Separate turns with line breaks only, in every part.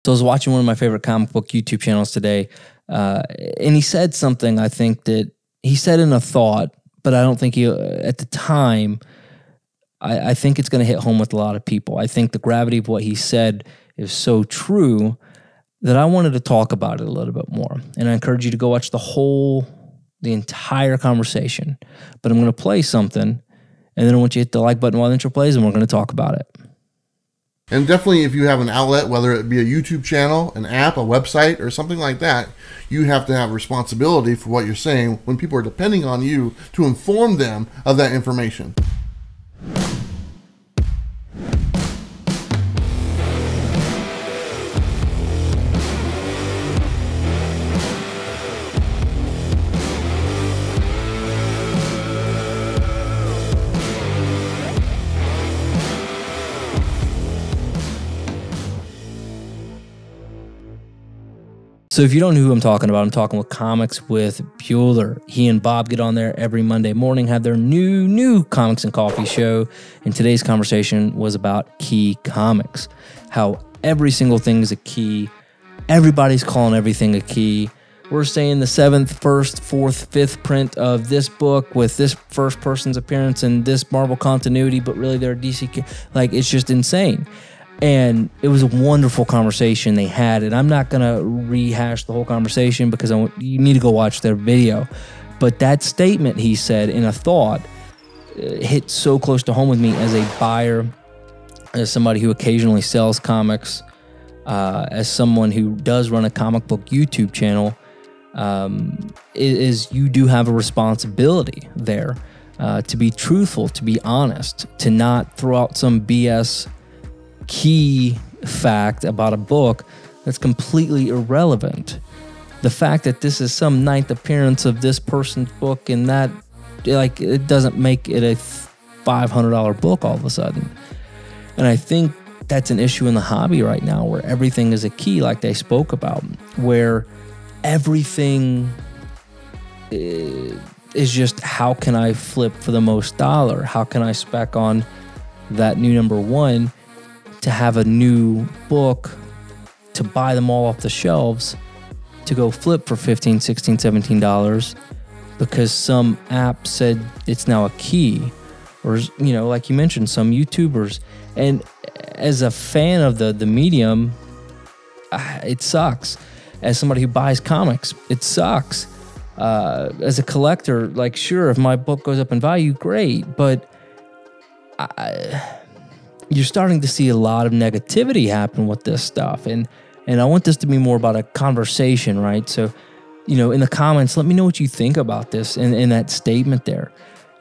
So I was watching one of my favorite comic book YouTube channels today, and he said something, I think, that he said in a thought, but I don't think he, at the time, I think it's going to hit home with a lot of people. I think the gravity of what he said is so true that I wanted to talk about it a little bit more. And I encourage you to go watch the entire conversation. But I'm going to play something, and then I want you to hit the like button while the intro plays, and we're going to talk about it.
And definitely if you have an outlet, whether it be a YouTube channel, an app, a website, or something like that, you have to have responsibility for what you're saying when people are depending on you to inform them of that information.
So if you don't know who I'm talking about, I'm talking with Comics with Bueller. He and Bob get on there every Monday morning, have their new Comics and Coffee show. And today's conversation was about key comics. How every single thing is a key. Everybody's calling everything a key. We're saying the 7th, 1st, 4th, 5th print of this book with this first person's appearance and this Marvel continuity, but really they're DC. Like, it's just insane. And it was a wonderful conversation they had, and I'm not going to rehash the whole conversation because you need to go watch their video. But that statement he said in a thought hit so close to home with me as a buyer, as somebody who occasionally sells comics, as someone who does run a comic book YouTube channel, is you do have a responsibility there to be truthful, to be honest, to not throw out some BS key fact about a book that's completely irrelevant. The fact that this is some 9th appearance of this person's book and that, like, it doesn't make it a $500 book all of a sudden. And I think that's an issue in the hobby right now, where everything is a key, like they spoke about, where everything is just, how can I flip for the most dollar? How can I spec on that new #1 to have a new book, to buy them all off the shelves, to go flip for $15, $16, $17 because some app said it's now a key, or, you know, like you mentioned, some YouTubers. And as a fan of the medium, it sucks. As somebody who buys comics, it sucks. As a collector, like, sure, if my book goes up in value, great, but you're starting to see a lot of negativity happen with this stuff. And I want this to be more about a conversation, right? So, you know, in the comments, let me know what you think about this and in that statement there.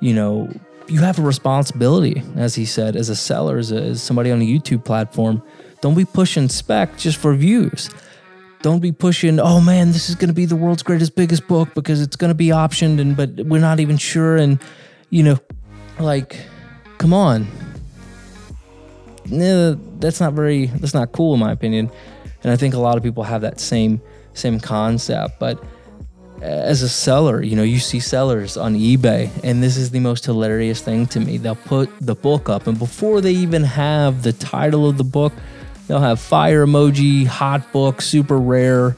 You know, you have a responsibility, as he said, as a seller, as somebody on a YouTube platform. Don't be pushing spec just for views. Don't be pushing, oh man, this is going to be the world's greatest, biggest book because it's going to be optioned, but we're not even sure. And, you know, like, come on. That's not cool in my opinion. And I think a lot of people have that same concept. But as a seller, you know, you see sellers on eBay, and this is the most hilarious thing to me. They'll put the book up, and before they even have the title of the book, they'll have fire emoji, hot book, super rare,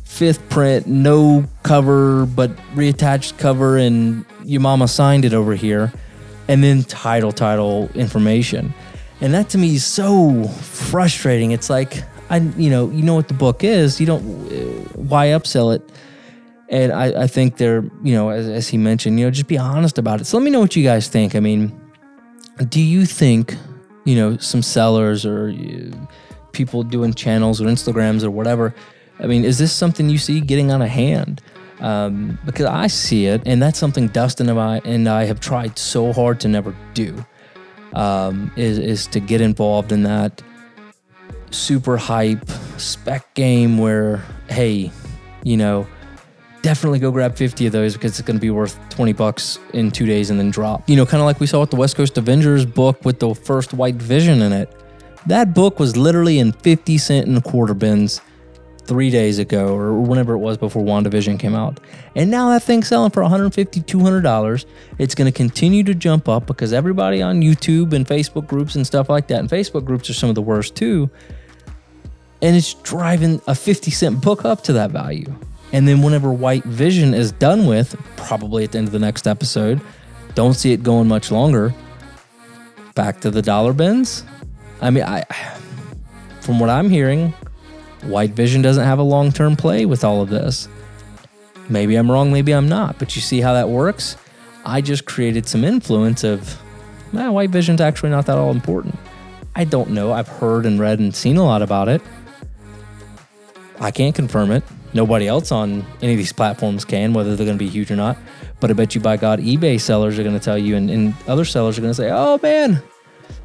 5th print, no cover, but reattached cover, and your mama signed it over here, and then title information. And that to me is so frustrating. It's like, you know what the book is. You don't, why upsell it? And I think they're, you know, as he mentioned, you know, just be honest about it. So let me know what you guys think. I mean, do you think, you know, some sellers or people doing channels or Instagrams or whatever, I mean, is this something you see getting out of hand? Because I see it, and that's something Dustin and I have tried so hard to never do. Is to get involved in that super hype spec game where, hey, you know, definitely go grab 50 of those because it's going to be worth $20 in 2 days and then drop. You know, kind of like we saw with the West Coast Avengers book with the first White Vision in it. That book was literally in 50-cent and quarter bins 3 days ago, or whenever it was before WandaVision came out. And now that thing's selling for $150, $200. It's going to continue to jump up because everybody on YouTube and Facebook groups and stuff like that, and Facebook groups are some of the worst too, And it's driving a 50-cent book up to that value. And then whenever White Vision is done with, probably at the end of the next episode, don't see it going much longer, back to the dollar bins. I mean, from what I'm hearing, White Vision doesn't have a long-term play with all of this. Maybe I'm wrong, maybe I'm not, but you see how that works? I just created some influence of, White Vision's actually not that all important. I don't know. I've heard and read and seen a lot about it. I can't confirm it. Nobody else on any of these platforms can, whether they're going to be huge or not. But I bet you by God, eBay sellers are going to tell you, and other sellers are going to say, oh man,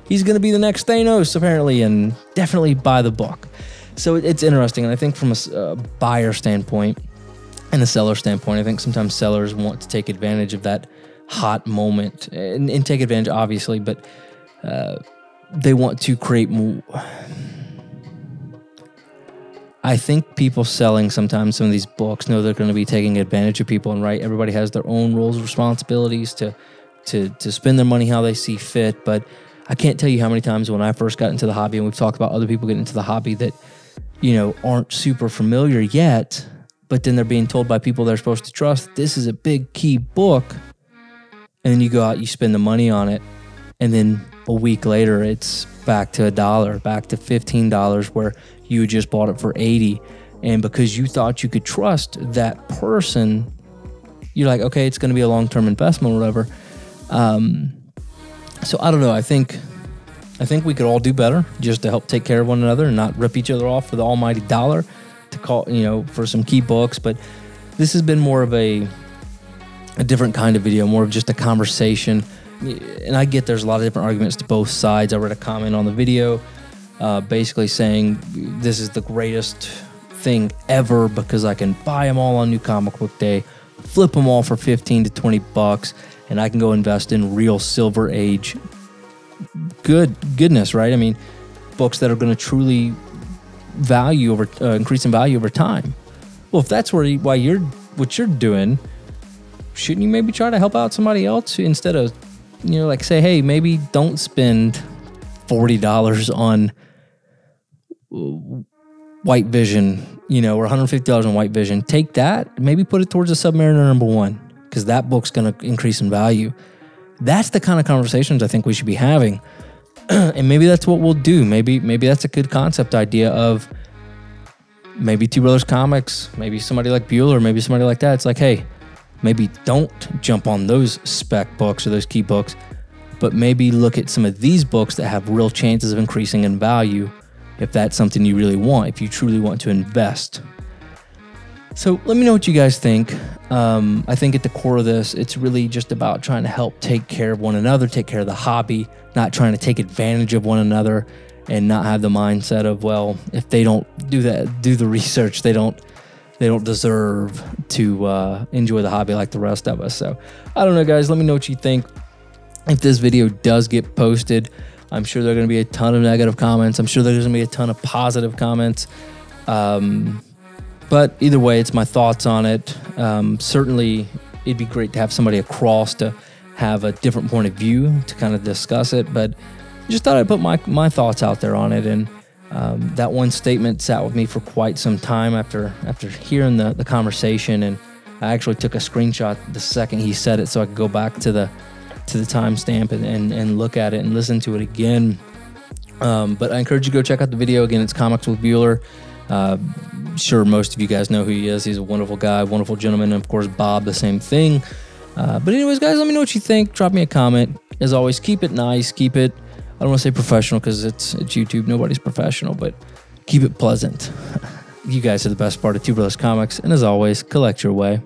he's going to be the next Thanos, apparently, and definitely buy the book. So it's interesting. And I think from a buyer standpoint and a seller standpoint, I think sometimes sellers want to take advantage of that hot moment and take advantage, obviously, but they want to create more. I think people selling sometimes some of these books know they're going to be taking advantage of people, and right, everybody has their own roles and responsibilities to spend their money how they see fit. But I can't tell you how many times when I first got into the hobby, and we've talked about other people getting into the hobby that, aren't super familiar yet, but then they're being told by people they're supposed to trust, this is a big key book, and then you go out, you spend the money on it, and then a week later, it's back to $1, back to $15, where you just bought it for $80. And because you thought you could trust that person, you're like, okay, it's going to be a long-term investment or whatever. So I don't know. I think we could all do better just to help take care of one another and not rip each other off for the almighty dollar to call, for some key books. But this has been more of a different kind of video, more of just a conversation. And I get there's a lot of different arguments to both sides. I read a comment on the video basically saying this is the greatest thing ever because I can buy them all on New Comic Book Day, flip them all for 15 to 20 bucks, and I can go invest in real Silver Age goodness, right? I mean, books that are going to truly increase in value over time. Well, if that's what you're doing, shouldn't you maybe try to help out somebody else instead of, say, hey, maybe don't spend $40 on White Vision, or $150 on White Vision. Take that, maybe put it towards the Submariner #1, because that book's going to increase in value. That's the kind of conversations I think we should be having. And maybe that's what we'll do. Maybe that's a good concept idea of maybe Two Brothers Comics, maybe somebody like Bueller, maybe somebody like that. It's like, hey, maybe don't jump on those spec books or those key books, but maybe look at some of these books that have real chances of increasing in value if that's something you really want, if you truly want to invest. So let me know what you guys think. I think at the core of this, it's really just about trying to help take care of one another, take care of the hobby, not trying to take advantage of one another and not have the mindset of, well, if they don't do the research, they don't deserve to enjoy the hobby like the rest of us. So I don't know, guys. Let me know what you think. If this video does get posted, I'm sure there are going to be a ton of negative comments. I'm sure there's going to be a ton of positive comments. But either way, it's my thoughts on it. Certainly, it'd be great to have somebody across to have a different point of view to kind of discuss it. But just thought I'd put my thoughts out there on it. And that one statement sat with me for quite some time after hearing the conversation. And I actually took a screenshot the second he said it so I could go back to the timestamp and look at it and listen to it again. But I encourage you to go check out the video. Again, it's Comics with Bueller. Sure, most of you guys know who he is. He's a wonderful guy, wonderful gentleman. And of course, Bob, the same thing. But anyways, guys, let me know what you think. Drop me a comment. As always, keep it nice. Keep it, I don't want to say professional because it's YouTube. Nobody's professional, but keep it pleasant. You guys are the best part of Two Brothers Comics. And as always, collect your way.